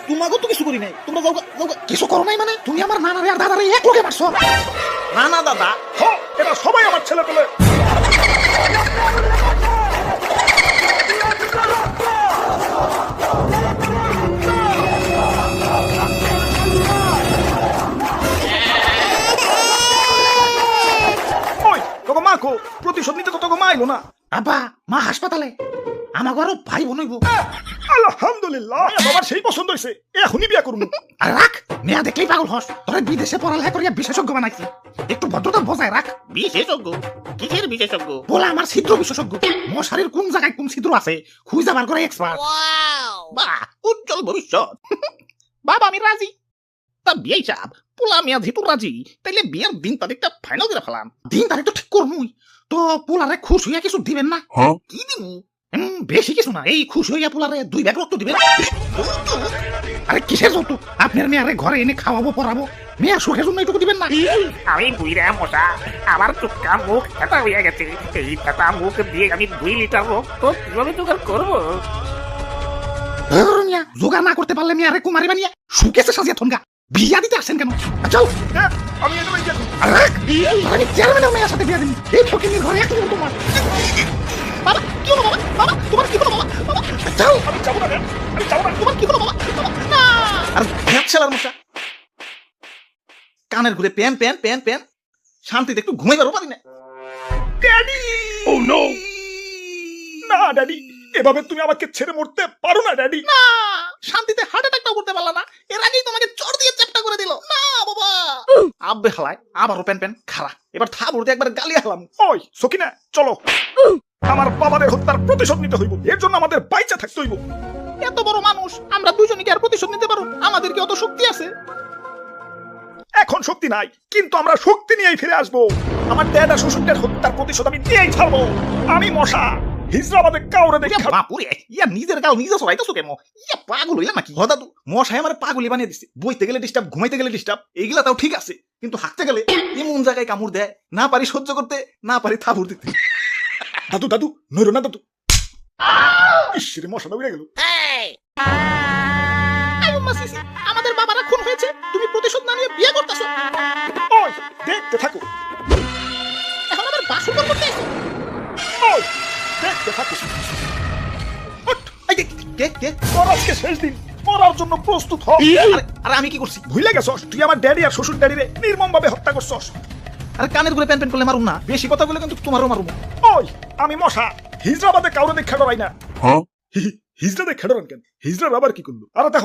তোমাকে তো কিছু করি নাই, তোমরা যাও যাও। কিছু করো নাই মানে তুমি আমার নানারে আর দাদারে এক লগে মারছো। নানা দাদা এরা সবাই আমার ছেলে পেলে। ওই তোকে মা কো, প্রতিশোধ নিতে তো তোকে মা এলো না। আব্বা মা হাসপাতালে, আমাকে আরো ভাই বোন হইব। আলহামদুলিল্লাহ, বাবার সেই পছন্দ হয়েছে, এখনই বিয়া করুন। আর রাখ, মেয়া দেখলেই পাগল হস। তোরা বিদেশে পড়ালেখা করিয়া বিশেষজ্ঞ বানাইছি, একটু ভদ্রতা বজায় রাখ। বিশেষজ্ঞ? কিসের বিশেষজ্ঞ? বলা আমার ছিদ্র বিশেষজ্ঞ, মশারির কোন জায়গায় কোন ছিদ্র আছে খুঁজে বার করে এক্সপার্ট। বাহ, উজ্জ্বল ভবিষ্যৎ। বাবা আমি রাজি। তা বিয়ে সাহেব, পোলা মিয়া যেহেতু রাজি, তাইলে বিয়ের দিন তারিখটা ফাইনাল করে ফেলাম। দিন তারিখ তো ঠিক করমুই, তো পোলারে খুশ হইয়া কিছু দিবেন না? কি দিমু? বেশি কিছু না, এই খুশ হইয়া পোলারে 2 ব্যাগ রক্ত দিবেন। আরে কিসের যৌতুক? আপনার মেয়ারে ঘরে এনে খাওয়াবো পড়াবো, মেয়া সুখের জন্য এইটুকু দিবেন না? আমি বুইরা মশা, আমার চুপকা মুখ ফেটা হইয়া গেছে। এই ফেটা মুখ দিয়ে আমি 2 লিটার রক্ত কিভাবে জোগাড় করবো? মিয়া জোগাড় না করতে পারলে মেয়ারে কুমারি বানিয়ে সুকেসে সাজিয়া থনগা। বিয়া দিতে আসেন কেন? চল আমি এটা বিয়া করব। আমি চেয়ারম্যানের মেয়ের সাথে বিয়া দিন, এই ফকিনের ঘরে একটু তোমার। বাবা কি হলো বাবা? বাবা তোমার কি হলো বাবা? বাবা চল, আমি যাবো না, আমি যাবো না। তোমার কি হলো বাবা? বাবা না। আর ভ্যাপছেলার মশা, কানের ঘুরে প্যান প্যান প্যান প্যান, শান্তিতে একটু ঘুমাইবারও পারি না। ড্যাডি! ও নো! না ড্যাডি, এভাবে তুমি আমাকে ছেড়ে মরতে পারো না ড্যাডি। না, শান্তিতে হার্ট অ্যাটাকটাও করতে পারলা না, এর আগেই তোমাকে চড় দিয়ে চ্যাপটা করে দিল। না বাবা, আব্বে হালায় আবারও প্যান প্যান খারা, এবার থা বলতে একবার গালি হালাম। ওই সকিনা, চলো, আমার বাবাদের হত্যার প্রতিশোধ নিতে হইব, এর জন্য আমাদের বাইচা থাকতে হইব। এত বড় মানুষ আমরা দুজনে কি আর প্রতিশোধ নিতে পারো? আমাদের কি অত শক্তি আছে? এখন শক্তি নাই, কিন্তু আমরা শক্তি নিয়েই ফিরে আসবো। আমার ড্যাড আর শ্বশুরদের হত্যার প্রতিশোধ আমি নিয়েই ছাড়বো। আমি মশা, হিজরাবাদে কাউরে দেখে বাপুরে, ইয়া নিজের গাল নিজে সরাইতেছো কেন? ইয়া পাগল হইলা নাকি? দাদু মশাই আমার পাগলি বানিয়ে দিচ্ছে। বইতে গেলে ডিস্টার্ব, ঘুমাইতে গেলে ডিস্টার্ব, এইগুলা তাও ঠিক আছে, কিন্তু হাঁকতে গেলে এমন জায়গায় কামড় দেয়, না পারি সহ্য করতে, না পারি থাবুর দিতে। দাদু দাদু নইরো না দাদু। ইসরে মশাটা উড়ে গেল। আয়ুম্মা সিসি, আমাদের বাবারা খুন হয়েছে, তুমি প্রতিশোধ না নিয়ে বিয়ে করতেছো। ওই দেখতে থাকো, এখন আবার বাসুর করতে এসো। ওই দেখতে থাকো। এই কে কে? তোর আজকে শেষ দিন, মরার জন্য প্রস্তুত হ। আরে আমি কি করছি? ভুলে গেছস তুই আমার ড্যাডি আর শ্বশুর ড্যাডিরে নির্মম ভাবে হত্যা করছস। আরে কানের ঘুরে প্যান প্যান করলে মারুম না, বেশি কথা বলে কিন্তু তোমারও মারুম। ওই আমি মশা, হিজরাবাদে কাউরে দেখা ডরাই না। হিজরা দেখা ডরান কেন? হিজরা আবার কি করলো? আরে দেখো